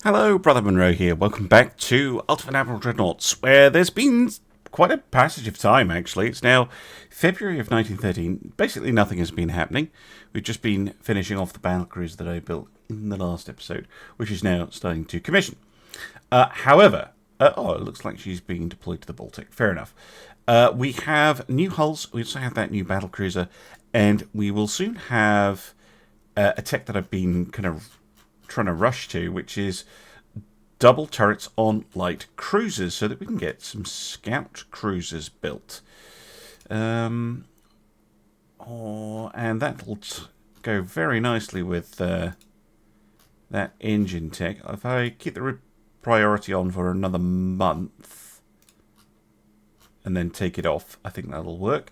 Hello, Brother Monroe here. Welcome back to Ultimate Naval Dreadnoughts, where there's been quite a passage of time, actually. It's now February of 1913. Basically, nothing has been happening. We've just been finishing off the battlecruiser that I built in the last episode, which is now starting to commission. However, it looks like she's being deployed to the Baltic. Fair enough. We have new hulls. We also have that new battlecruiser, and we will soon have a tech that I've been kind of trying to rush to, which is double turrets on light cruisers, so that we can get some scout cruisers built. And that'll go very nicely with that engine tech. If I keep the priority on for another month and then take it off, I think that'll work.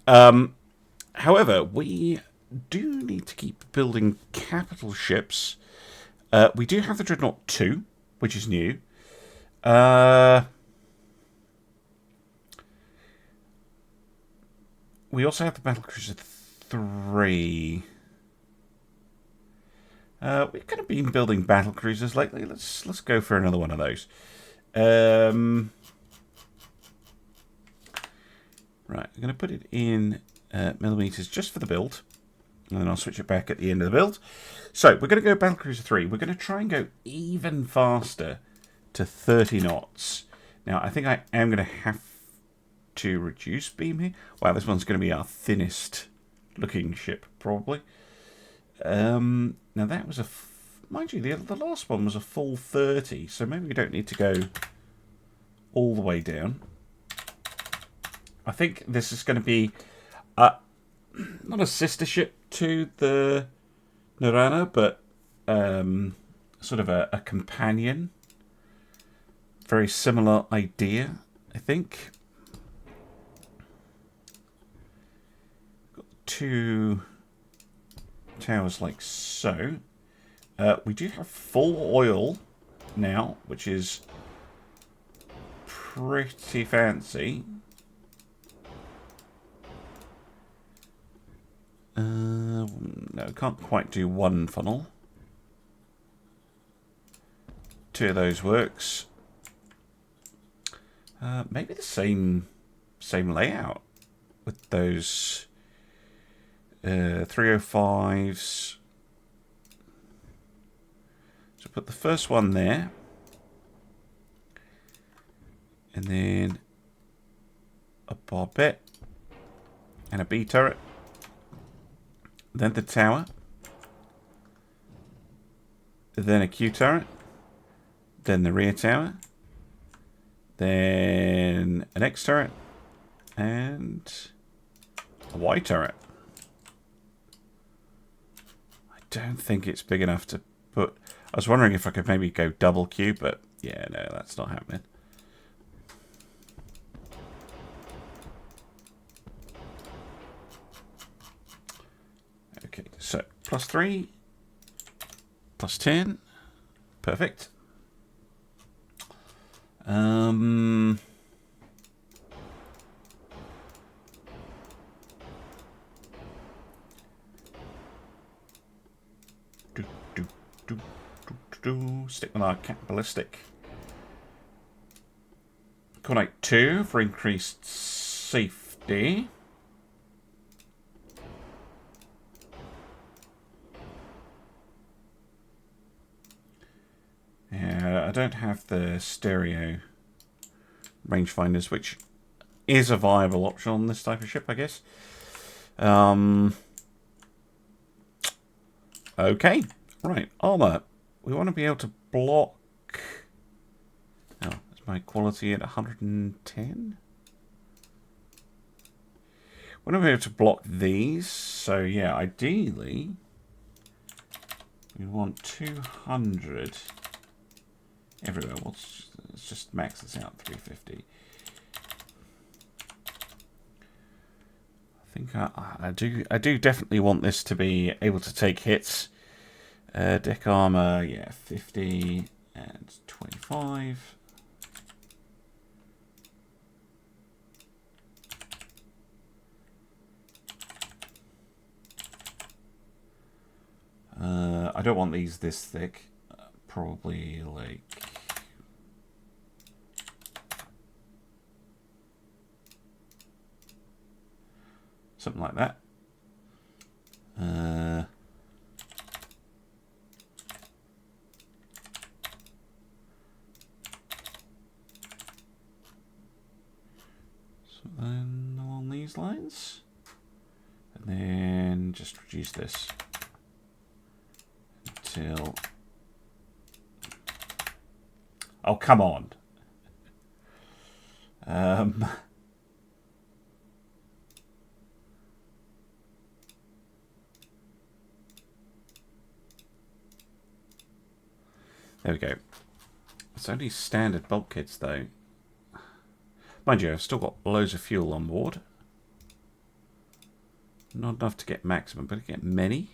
However, we do need to keep building capital ships. We do have the Dreadnought 2, which is new. We also have the Battlecruiser 3. We've kind of been building battlecruisers lately. Let's go for another one of those. Right, I'm going to put it in millimeters just for the build, and then I'll switch it back at the end of the build. So we're going to go Battlecruiser 3. We're going to try and go even faster to 30 knots. Now, I think I am going to have to reduce beam here. Wow, this one's going to be our thinnest looking ship, probably. Now, that was mind you, the last one was a full 30, so maybe we don't need to go all the way down. I think this is going to be not a sister ship to the Narana, but sort of a companion. Very similar idea, I think. Got two towers like so. We do have full oil now, which is pretty fancy. No, can't quite do one funnel. Two of those works. Maybe the same layout with those 305s. So put the first one there, and then a barbette and a B turret. Then the tower, then a Q turret, then the rear tower, then an X turret, and a Y turret. I don't think it's big enough to put. I was wondering if I could maybe go double Q, but yeah, no, that's not happening. Okay, so +3, +10, perfect. Stick with our ballistic. Connect 2 for increased safety. Yeah, I don't have the stereo rangefinders, which is a viable option on this type of ship, I guess. Okay, right, armor. We want to be able to block. Oh, is my quality at 110? We want to be able to block these. So yeah, ideally, we want 200 everywhere. Let's just max this out, 350. I think I do definitely want this to be able to take hits. Deck armor, yeah, 50 and 25. I don't want these this thick. probably like... something like that. So then along these lines. And then just reduce this until... oh, come on. There we go. It's only standard bulkheads, though. Mind you, I've still got loads of fuel on board. Not enough to get maximum, but I get many.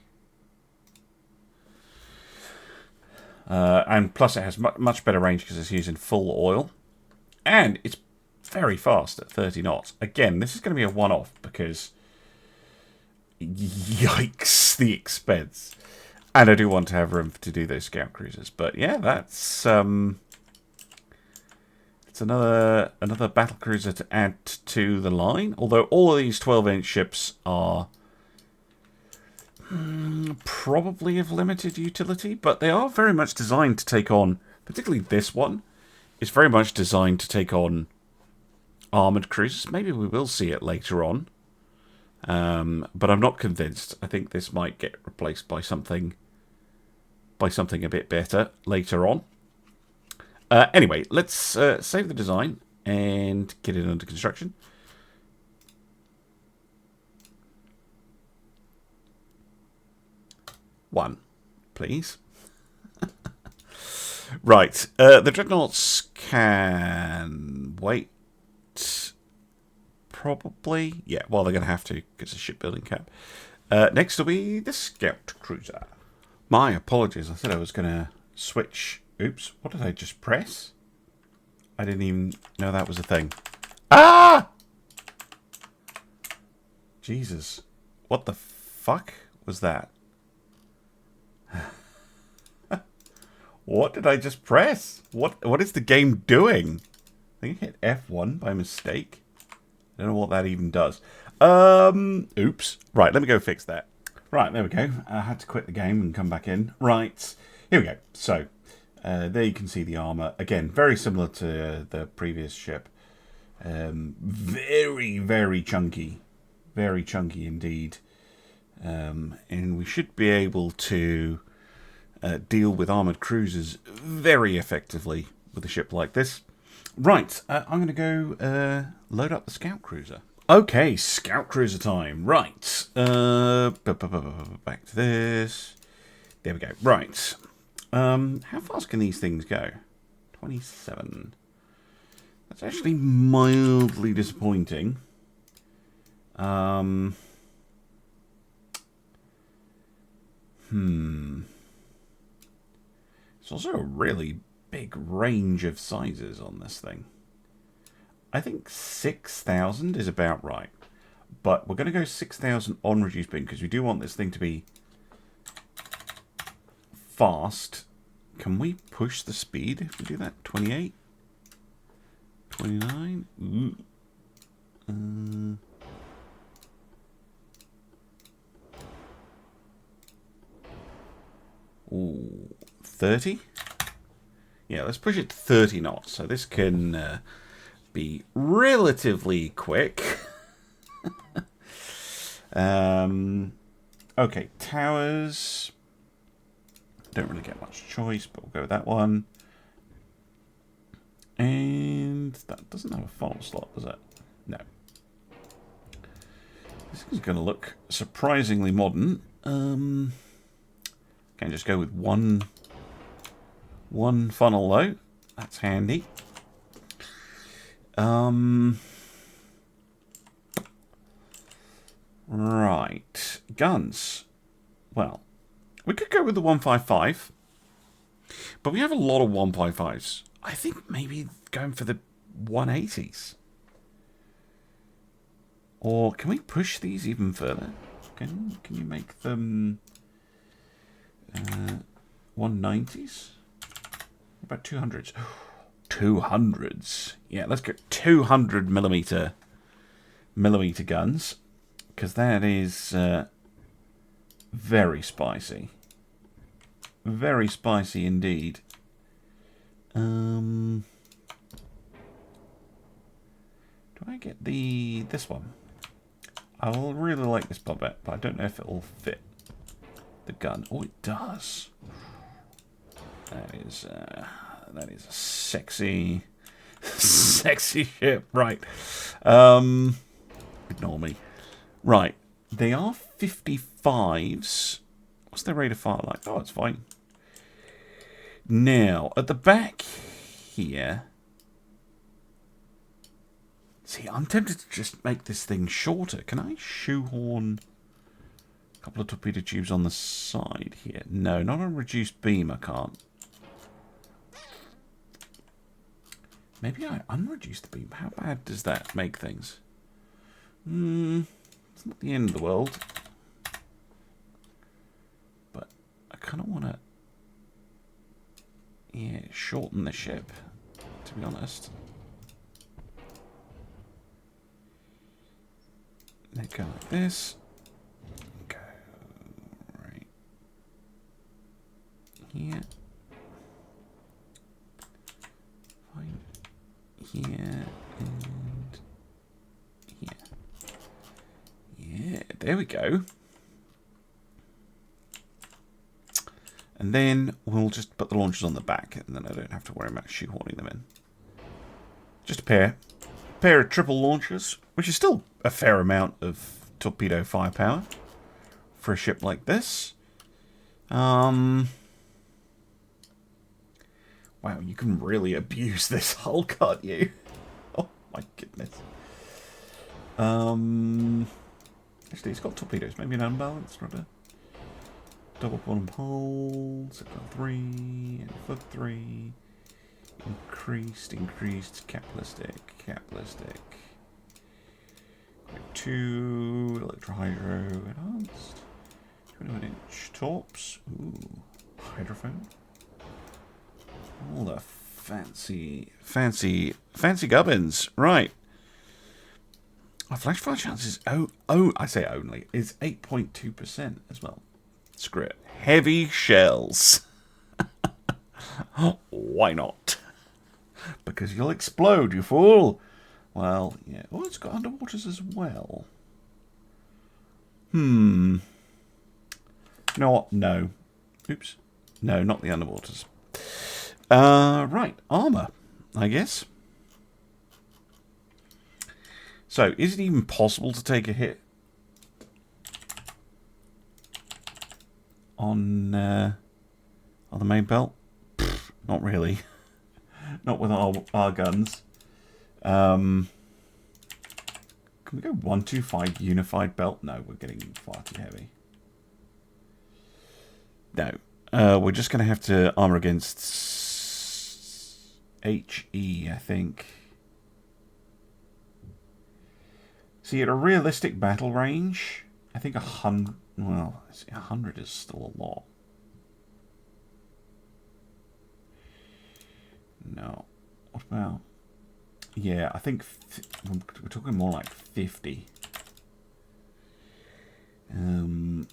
And plus it has much better range because it's using full oil. And it's very fast at 30 knots. Again, this is going to be a one-off because... yikes, the expense. And I do want to have room to do those scout cruisers. But yeah, that's... it's another battle cruiser to add to the line. Although all of these 12-inch ships are probably of limited utility. But they are very much designed to take on... particularly this one. Is very much designed to take on armoured cruisers. Maybe we will see it later on. But I'm not convinced. I think this might get replaced by something a bit better later on. Anyway, let's save the design and get it under construction. One, please. Right, the dreadnoughts can wait. Probably. Yeah, well, they're going to have to because it's a shipbuilding cap. Next will be the scout cruiser. My apologies. I said I was going to switch. Oops, what did I just press? I didn't even know that was a thing. Ah! Jesus. What the fuck was that? What did I just press? What is the game doing? I think I hit F1 by mistake. I don't know what that even does. Oops. Right, let me go fix that. Right, there we go. I had to quit the game and come back in. Right, here we go. So, there you can see the armour. Again, very similar to the previous ship. Very, very chunky. Very chunky indeed. And we should be able to deal with armoured cruisers very effectively with a ship like this. Right, I'm going to go load up the scout cruiser. Okay, scout cruiser time. Right, back to this. There we go. Right, how fast can these things go? 27. That's actually mildly disappointing. It's also a really big range of sizes on this thing. I think 6,000 is about right. But we're going to go 6,000 on reduced beam because we do want this thing to be fast. Can we push the speed if we do that? 28? 29? Ooh, 30? Yeah, let's push it to 30 knots. So this can be relatively quick. Okay, towers. Don't really get much choice, but we'll go with that one. And that doesn't have a funnel slot, does it? No. This is going to look surprisingly modern. Can just go with one funnel though. That's handy. Right, guns. Well, we could go with the 155, but we have a lot of 155s. I think maybe going for the 180s. Or can we push these even further? Can you make them 190s? about 200s? 200s. Yeah, let's go 200 millimeter guns, because that is very spicy. Very spicy indeed. Do I get this one? I will really like this bobette, but I don't know if it will fit the gun. Oh, it does. That is a sexy, sexy ship. Right. Ignore me. Right. They are 55s. What's their rate of fire like? Oh, it's fine. Now, at the back here... See, I'm tempted to just make this thing shorter. Can I shoehorn a couple of torpedo tubes on the side here? No, not on reduced beam, I can't. Maybe I unreduce the beam. How bad does that make things? It's not the end of the world. But I kind of want to... Yeah, shorten the ship, to be honest. They go like this. Go right here. Fine. Here and here. Yeah, there we go. And then we'll just put the launchers on the back, and then I don't have to worry about shoehorning them in. Just a pair of triple launchers, which is still a fair amount of torpedo firepower for a ship like this. Wow, you can really abuse this hull, can't you? Oh my goodness. Actually, it's got torpedoes. Maybe an unbalanced rudder. Double bottom hulls. I've got 3 and foot 3. Increased, capitalistic. 2, electro-hydro, enhanced. 21-inch torps. Ooh, hydrophone. All the fancy gubbins. Right. Our flash fire chance is, I say only, is 8.2% as well. Screw it. Heavy shells. Why not? Because you'll explode, you fool. Well, yeah. Oh, it's got underwaters as well. You know what? No. Oops. No, not the underwaters. Right. Armour, I guess. So, is it even possible to take a hit on the main belt? Pfft, not really. Not with our guns. Can we go 125 unified belt? No, we're getting far too heavy. No. We're just going to have to armor against HE, I think. See, at a realistic battle range, I think 100... Well, 100 is still a lot. No. What about... Yeah, I think we're talking more like 50. And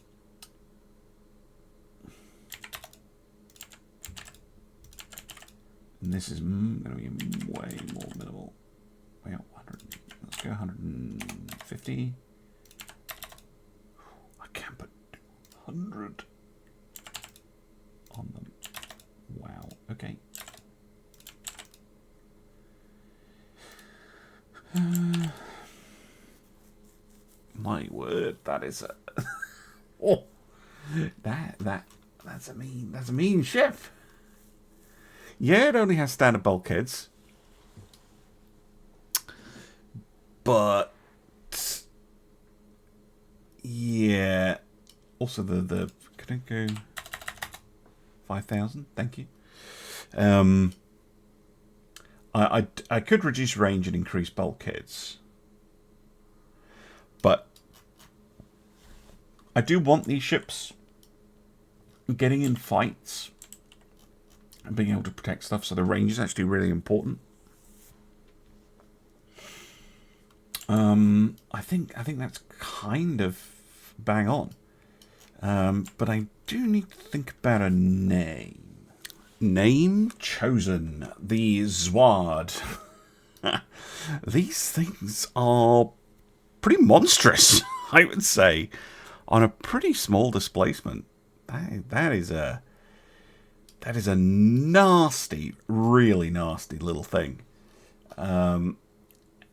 this is going to be way more minimal. Wait, 100. Let's go 150. I can't put 100 on them. Wow. Okay. My word, that is a oh, that's a mean ship. Yeah, it only has standard bulkheads, but yeah. Also, the could I go 5,000? Thank you. I could reduce range and increase bulkheads, but I do want these ships getting in fights and being able to protect stuff. So the range is actually really important. I think that's kind of bang on. But I do need to think about a name. Name chosen. The Zward. These things are pretty monstrous, I would say, on a pretty small displacement. That is a nasty, really nasty little thing.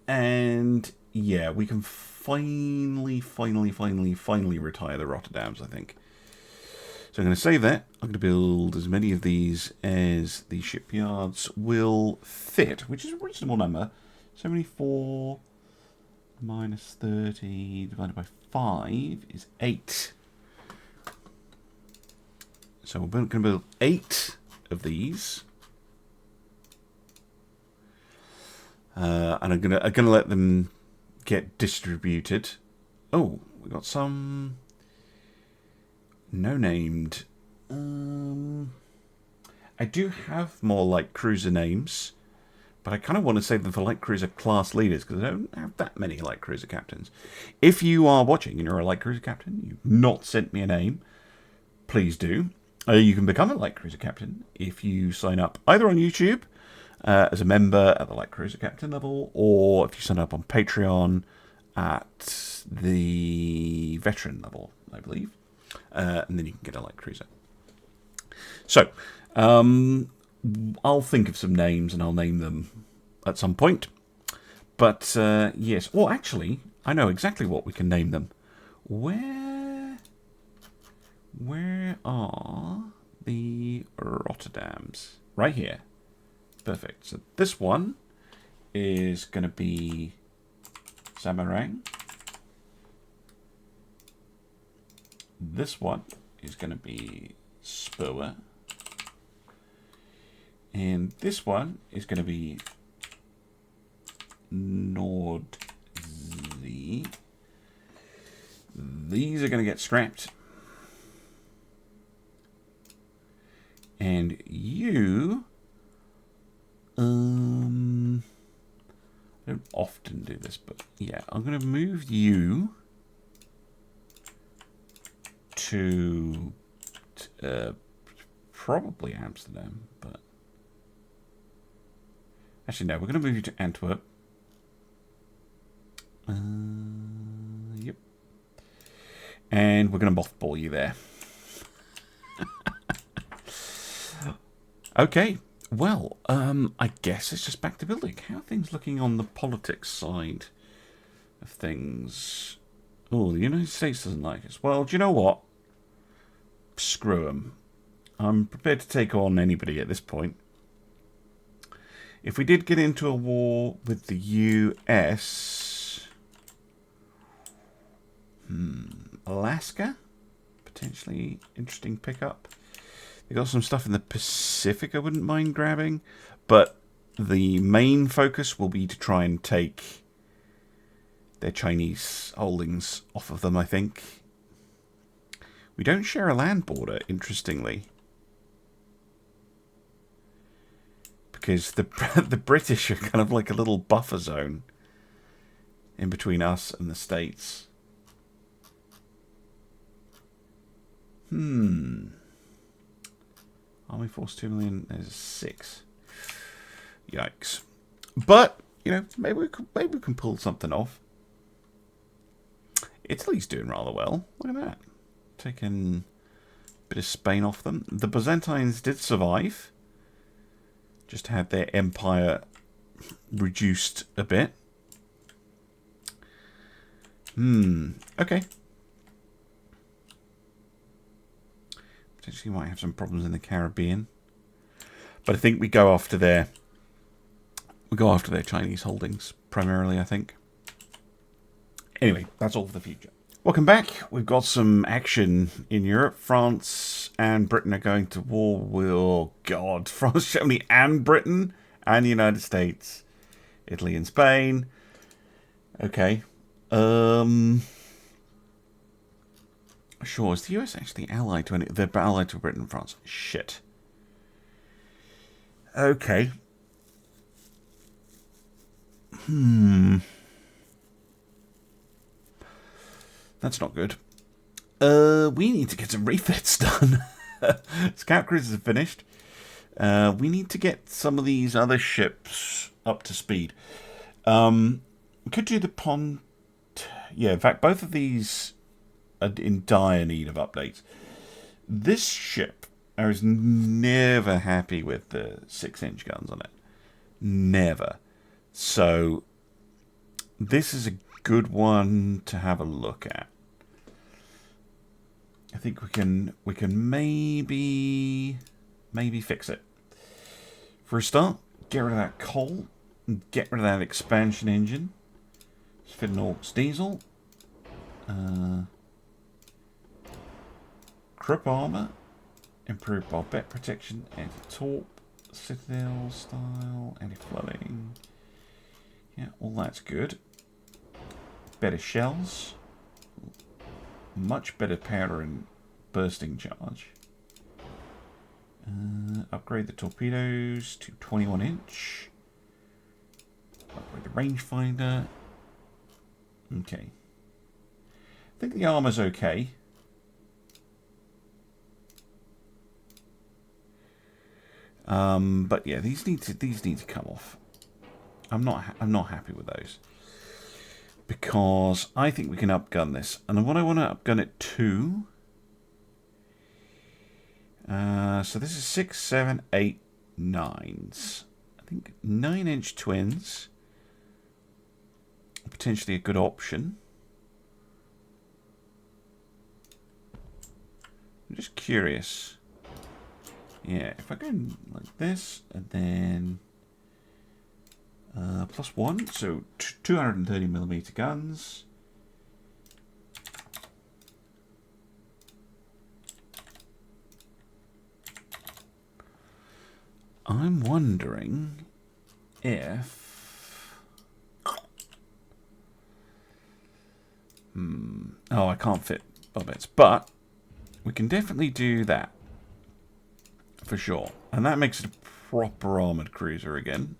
And yeah, we can finally retire the Rotterdams, I think. So I'm going to save that. I'm going to build as many of these as the shipyards will fit, which is a reasonable number. 74 minus 30 divided by 5 is 8. So we're going to build 8 of these. And I'm gonna let them get distributed. Oh, we got some no named. I do have more light cruiser names, but I kind of want to save them for light cruiser class leaders because I don't have that many light cruiser captains. If you are watching and you're a light cruiser captain, you've not sent me a name, please do. You can become a light cruiser captain if you sign up either on YouTube. As a member at the light cruiser captain level, or if you sign up on Patreon at the veteran level, I believe, and then you can get a light cruiser. So, I'll think of some names and I'll name them at some point. But yes, well, actually, I know exactly what we can name them. Where are the Rotterdams? Right here. Perfect. So this one is going to be Zaeren. This one is going to be Spur. And this one is going to be Nordsee. These are going to get scrapped. And you... I don't often do this, but yeah, I'm going to move you to probably Amsterdam, but actually no, we're going to move you to Antwerp. Yep. And we're going to mothball you there. Okay. Well, I guess it's just back to building. How are things looking on the politics side of things? Oh, the United States doesn't like us. Well, do you know what? Screw them. I'm prepared to take on anybody at this point. If we did get into a war with the US... Alaska? Potentially interesting pickup. They got some stuff in the Pacific I wouldn't mind grabbing, but the main focus will be to try and take their Chinese holdings off of them, I think. We don't share a land border, interestingly. Because the British are kind of like a little buffer zone in between us and the States. Army force 2 million. There's 6. Yikes! But you know, maybe we can pull something off. Italy's doing rather well. Look at that. Taking a bit of Spain off them. The Byzantines did survive. Just had their empire reduced a bit. Okay. Potentially might have some problems in the Caribbean. But I think we go after their Chinese holdings primarily, I think. Anyway, that's all for the future. Welcome back. We've got some action in Europe. France and Britain are going to war with, oh God, France, Germany and Britain and the United States. Italy and Spain. Okay. Sure, is the US actually allied to any... They're allied to Britain and France. Shit. Okay. That's not good. We need to get some refits done. Scout cruisers are finished. We need to get some of these other ships up to speed. We could do the pond. Yeah, in fact, both of these are in dire need of updates. This ship, I was never happy with the 6-inch guns on it. Never. So, this is a good one to have a look at. I think we can maybe fix it. For a start, get rid of that coal, and get rid of that expansion engine. Fit an Orcs diesel. Krupp armor, improved barbette protection, anti-torp, citadel style, anti-flooding. Yeah, all that's good. Better shells. Much better powder and bursting charge. Upgrade the torpedoes to 21-inch. Upgrade the rangefinder. Okay. I think the armor's okay. But yeah, these need to come off. I'm not happy with those. Because I think we can upgun this. And what I want to upgun it to... so this is 6, 7, 8, 9s. I think 9-inch twins. Potentially a good option. I'm just curious. Yeah, if I go like this, and then... +1, so 230mm guns. I'm wondering if... Oh, I can't fit bobbets, but we can definitely do that. For sure. And that makes it a proper armoured cruiser again.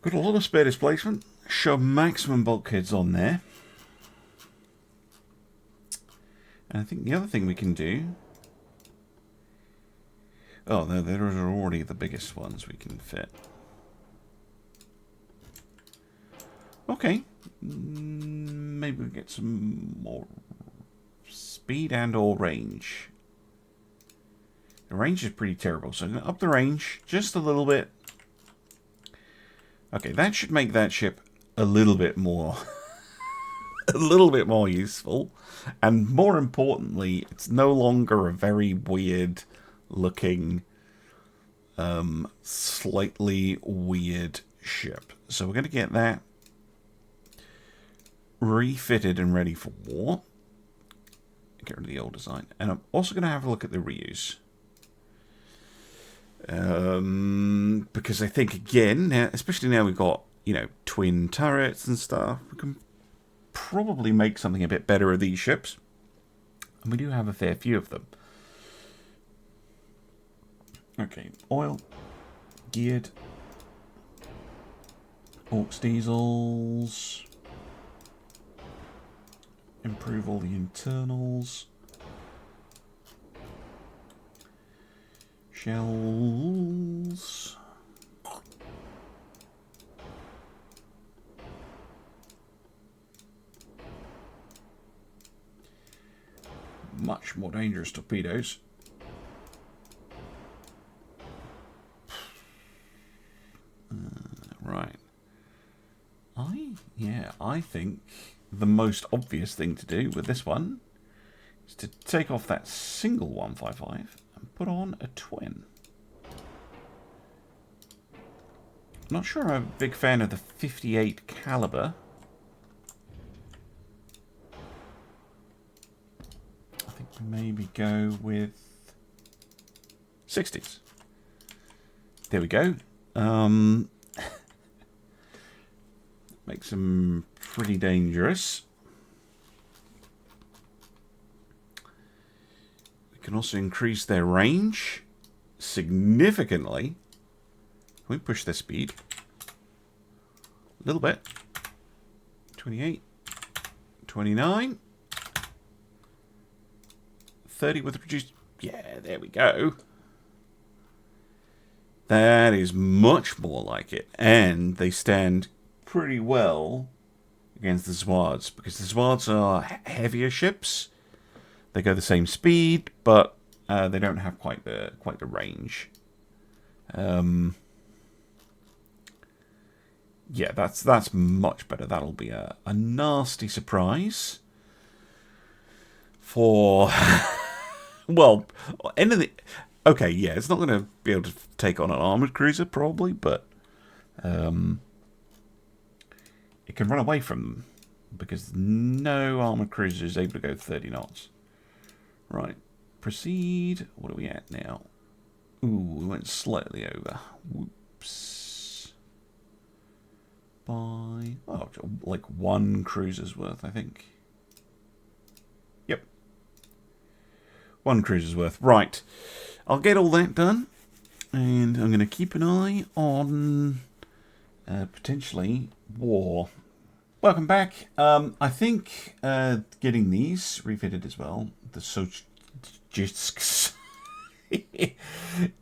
Got a lot of spare displacement. Shove maximum bulkheads on there. And I think the other thing we can do... Oh, no, there are already the biggest ones we can fit. Okay. Maybe we get some more speed and or range. The range is pretty terrible, so I'm going to up the range just a little bit. Okay, that should make that ship a little bit more useful. And more importantly, it's no longer a very weird looking, slightly weird ship. So we're going to get that refitted and ready for war. Get rid of the old design. And I'm also going to have a look at the reuse. Because I think, again, especially now we've got, you know, twin turrets and stuff, we can probably make something a bit better of these ships. And we do have a fair few of them. Okay, oil, geared, Orcs diesels, improve all the internals. Shells. Much more dangerous torpedoes. Right. I think the most obvious thing to do with this one is to take off that single 155 and put on a twin. I'm not sure I'm a big fan of the 58 caliber. I think maybe go with 60s. There we go. Makes them pretty dangerous. We can also increase their range. significantly. Can we push their speed? A little bit. 28. 29. 30 with reduced... Yeah, there we go. That is much more like it. And they stand pretty well against the Zwards, because the Zwards are heavier ships. They go the same speed, but they don't have quite the range. Yeah, that's much better. That'll be a nasty surprise for well, anything. Okay, yeah, it's not going to be able to take on an armored cruiser probably, but it can run away from them, because no armored cruiser is able to go 30 knots. Right, proceed. What are we at now? Ooh, we went slightly over. Whoops. By, oh, like 1 cruiser's worth, I think. Yep. 1 cruiser's worth. Right. I'll get all that done. And I'm going to keep an eye on potentially war. Welcome back. I think getting these refitted as well, the Sochjitsks,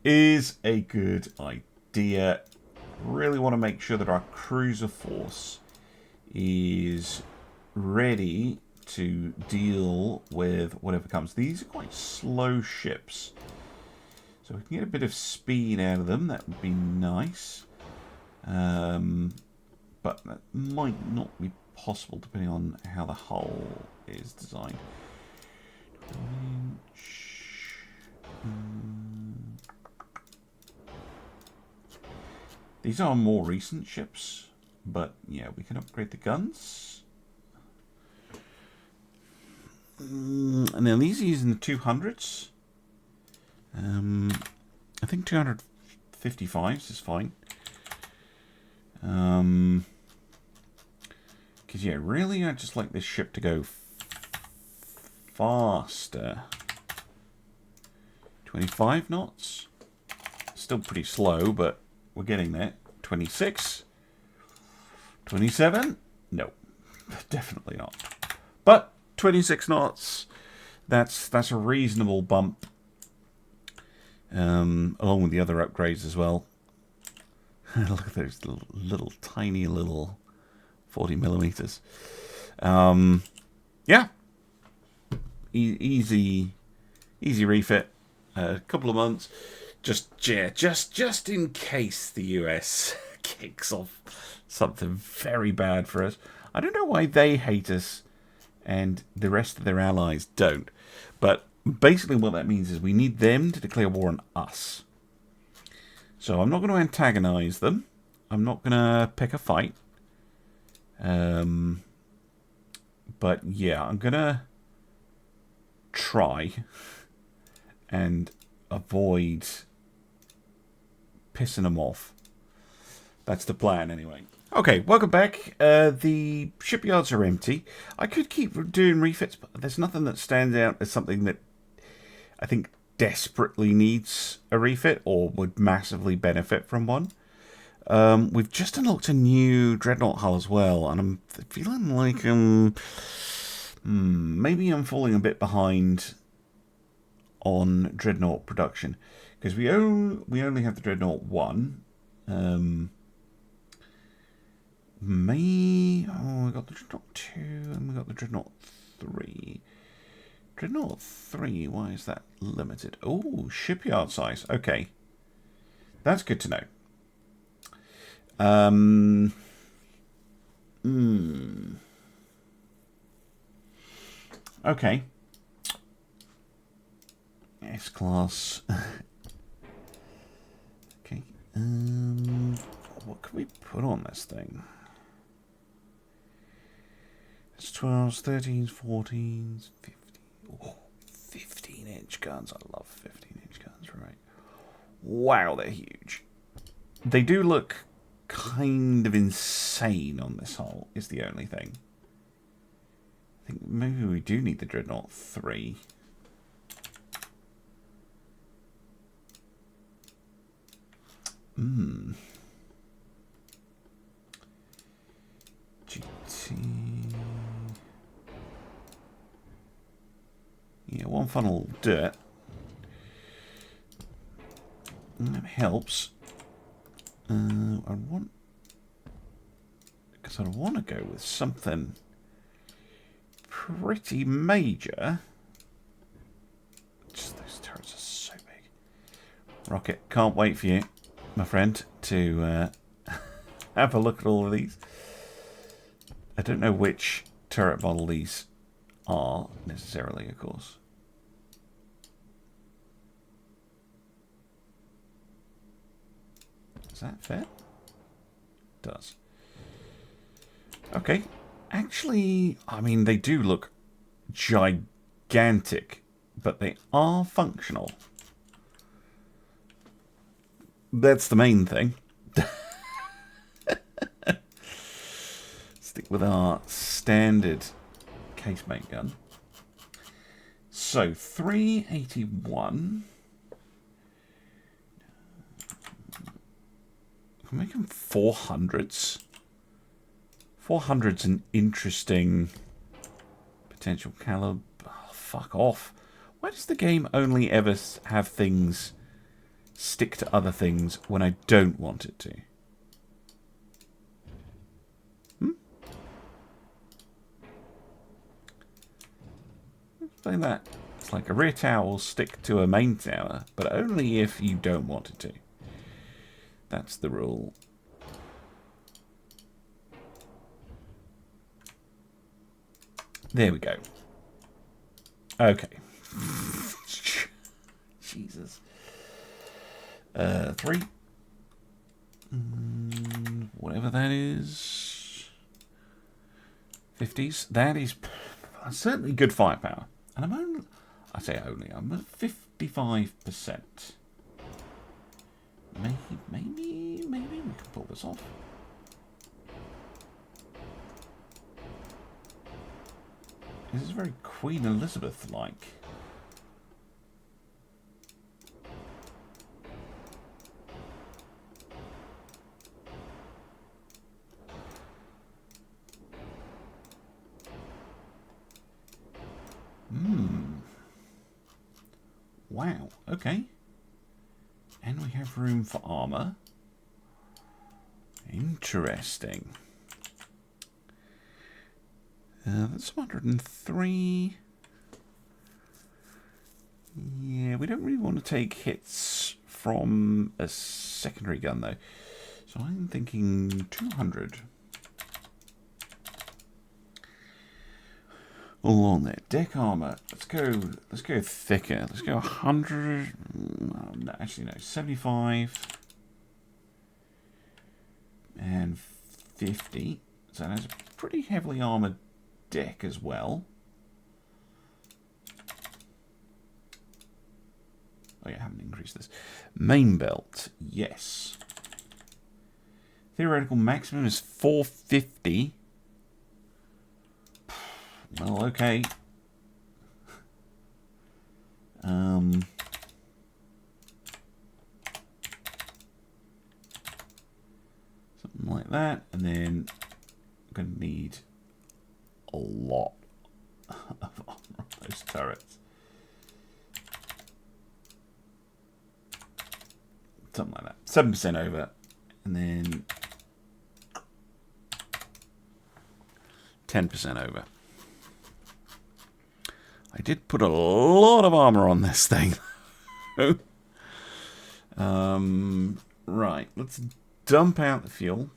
is a good idea. Really want to make sure that our cruiser force is ready to deal with whatever comes. These are quite slow ships, so we can get a bit of speed out of them. That would be nice. But that might not be possible depending on how the hull is designed. These are more recent ships, but yeah, we can upgrade the guns. And now these are using the 200s. I think 255s is fine. Because yeah, really, I just like this ship to go faster. 25 knots. Still pretty slow, but we're getting there. 26. 27. No, definitely not. But 26 knots. That's a reasonable bump. Along with the other upgrades as well. Look at those little tiny 40 millimeters. Yeah, easy refit. A couple of months, just in case the US kicks off something very bad for us. I don't know why they hate us and the rest of their allies don't, but basically what that means is we need them to declare war on us. So I'm not going to antagonize them. I'm not going to pick a fight. But yeah, I'm going to try and avoid pissing them off. That's the plan anyway. Okay, welcome back. The shipyards are empty. I could keep doing refits, but there's nothing that stands out as something that I think desperately needs a refit or would massively benefit from one. We've just unlocked a new dreadnought hull as well, and I'm feeling like maybe I'm falling a bit behind on dreadnought production, because we only have the dreadnought 1. We got the dreadnought 2 and we got the dreadnought 3. Dreadnought 3, why is that limited? Oh, shipyard size. Okay, that's good to know. Okay. S-class. Okay. What can we put on this thing? It's 12s, 13s, 14s, 15. Oh, 15-inch guns. I love 15-inch guns, right? Wow, they're huge. They do look kind of insane on this hull, is the only thing. I think maybe we do need the Dreadnought 3. GT. Yeah, one funnel will do it. That helps. I want... Because I want to go with something pretty major. Just those turrets are so big. Rocket, can't wait for you, my friend, to have a look at all of these. I don't know which turret model these are necessarily, of course. Is that fair? It does. Okay. Actually, I mean, they do look gigantic, but they are functional. That's the main thing. Stick with our standard casemate gun. So, 381. We're making 400s. 400's an interesting potential calibre. Oh, fuck off. Why does the game only ever have things stick to other things when I don't want it to? Explain that. It's like a rear tower will stick to a main tower, but only if you don't want it to. That's the rule. There we go. Okay. Jesus. 3. Whatever that is. 50s. That is certainly good firepower. And I'm only... I say only. I'm at 55%. Maybe we can pull this off. This is very Queen Elizabeth-like. Wow, okay. And we have room for armour. Interesting. That's 103. Yeah, we don't really want to take hits from a secondary gun, though. So I'm thinking 200. All on there. Deck armour. Let's go thicker. Let's go 100. No, actually, no. 75. And 50. So that's a pretty heavily armoured deck as well. Oh yeah, I haven't increased this. Main belt, yes. Theoretical maximum is 450. Well, okay. Something like that, and then I'm going to need a lot of armor on those turrets. Something like that. 7% over, and then 10% over. I did put a lot of armor on this thing. Right, let's dump out the fuel.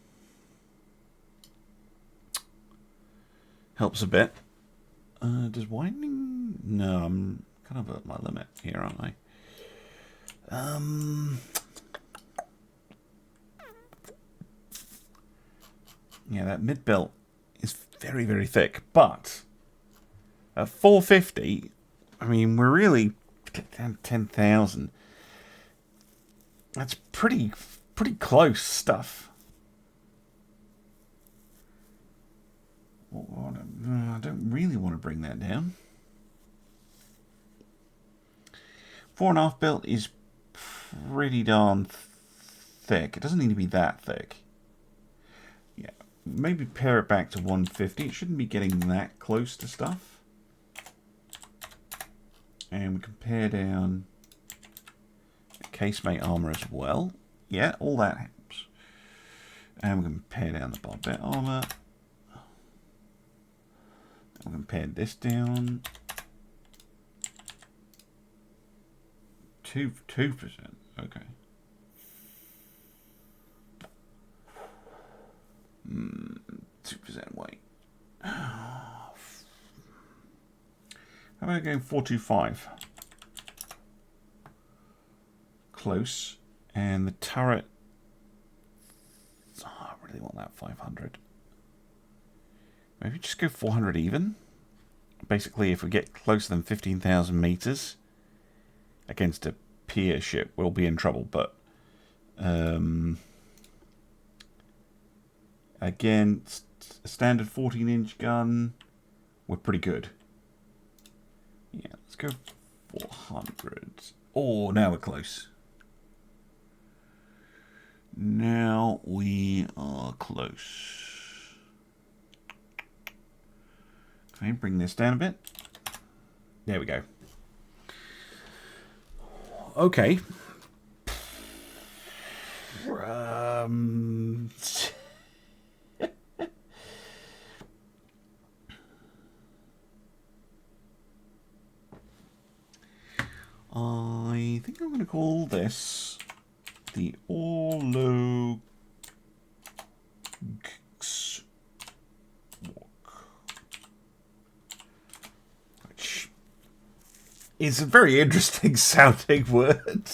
Helps a bit. Does widening? No, I'm kind of at my limit here, aren't I? Yeah, that mid belt is very, very thick, but at 450, I mean, we're really down to 10,000. That's pretty close stuff. I don't really want to bring that down. 4.5 belt is pretty darn thick. It doesn't need to be that thick. Yeah, maybe pare it back to 150. It shouldn't be getting that close to stuff. And we can pare down casemate armor as well. Yeah, all that helps. And we're going to pare down the barbette armor. We're going to pare this down. 2%. Okay. 2% weight. How about going 425? Close. And the turret. Oh, I really want that 500. Maybe just go 400 even. Basically, if we get closer than 15,000 meters against a peer ship, we'll be in trouble. But again, a standard 14-inch gun, we're pretty good. Yeah, let's go 400. Oh, now we're close. Now we are close. Okay, bring this down a bit. There we go. Okay. I think I'm going to call this the Orlog's Walk, which is a very interesting sounding word.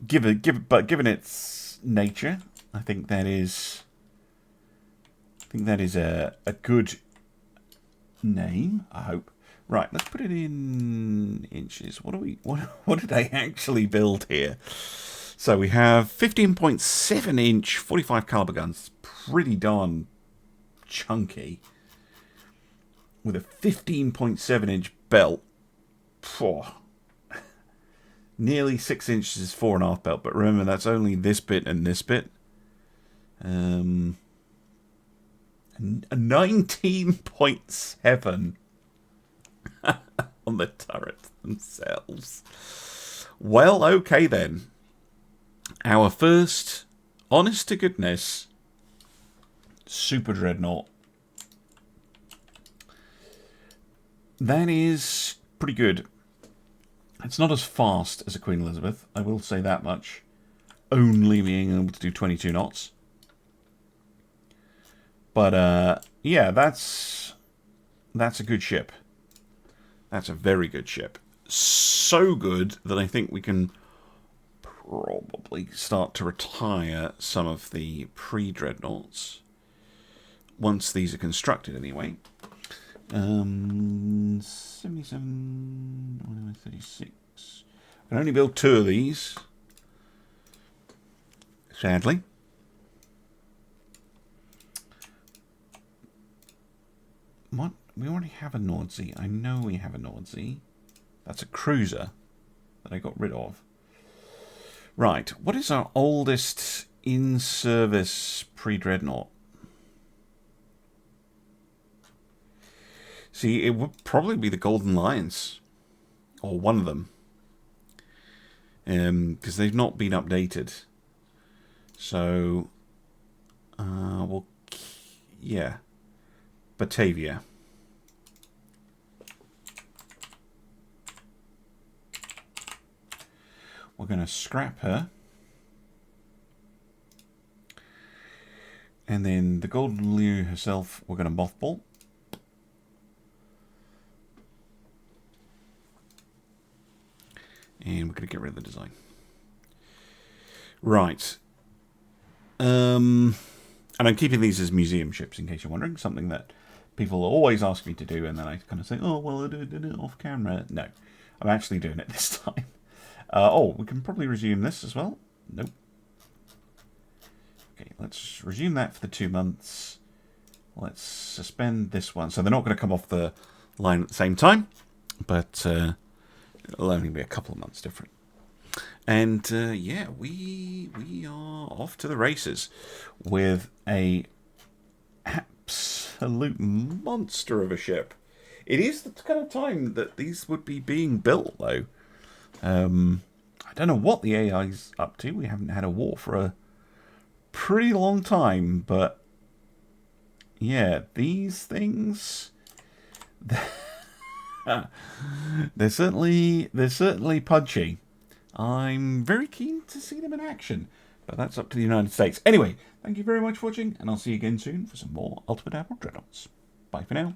Given its nature, I think that is a good name. I hope. Right, let's put it in inches. What did I actually build here? So we have 15.7 inch 45 caliber guns. Pretty darn chunky. With a 15.7 inch belt. Nearly 6 inches is 4.5 belt, but remember that's only this bit and this bit. A 19.7 on the turrets themselves. Well, okay then. Our first, honest to goodness, super dreadnought. That is pretty good. It's not as fast as a Queen Elizabeth, I will say that much. Only being able to do 22 knots. But, yeah, that's a good ship. That's a very good ship. So good that I think we can probably start to retire some of the pre-dreadnoughts. Once these are constructed, anyway. 77, 36. I can only build 2 of these. Sadly. What? We already have a Nordsee. I know we have a Nordsee. That's a cruiser that I got rid of. Right. What is our oldest in-service pre-dreadnought? See, it would probably be the Golden Lions. Or one of them. Because they've not been updated. So, well, yeah. Batavia. We're going to scrap her. And then the Golden Lure herself, we're going to mothball. And we're going to get rid of the design. Right. And I'm keeping these as museum ships, in case you're wondering. Something that people always ask me to do, and then I kind of say, oh, well, I did it off camera. No, I'm actually doing it this time. Oh, we can probably resume this as well. Nope. Okay, let's resume that for the 2 months. Let's suspend this one. So they're not going to come off the line at the same time, but it'll only be a couple of months different. And yeah, we are off to the races with a absolute monster of a ship. It is the kind of time that these would be being built, though. I don't know what the AI's up to. We haven't had a war for a pretty long time, but yeah, these things they're certainly punchy. I'm very keen to see them in action, but that's up to the United States. Anyway, thank you very much for watching, and I'll see you again soon for some more Ultimate Admiral Dreadnoughts. Bye for now.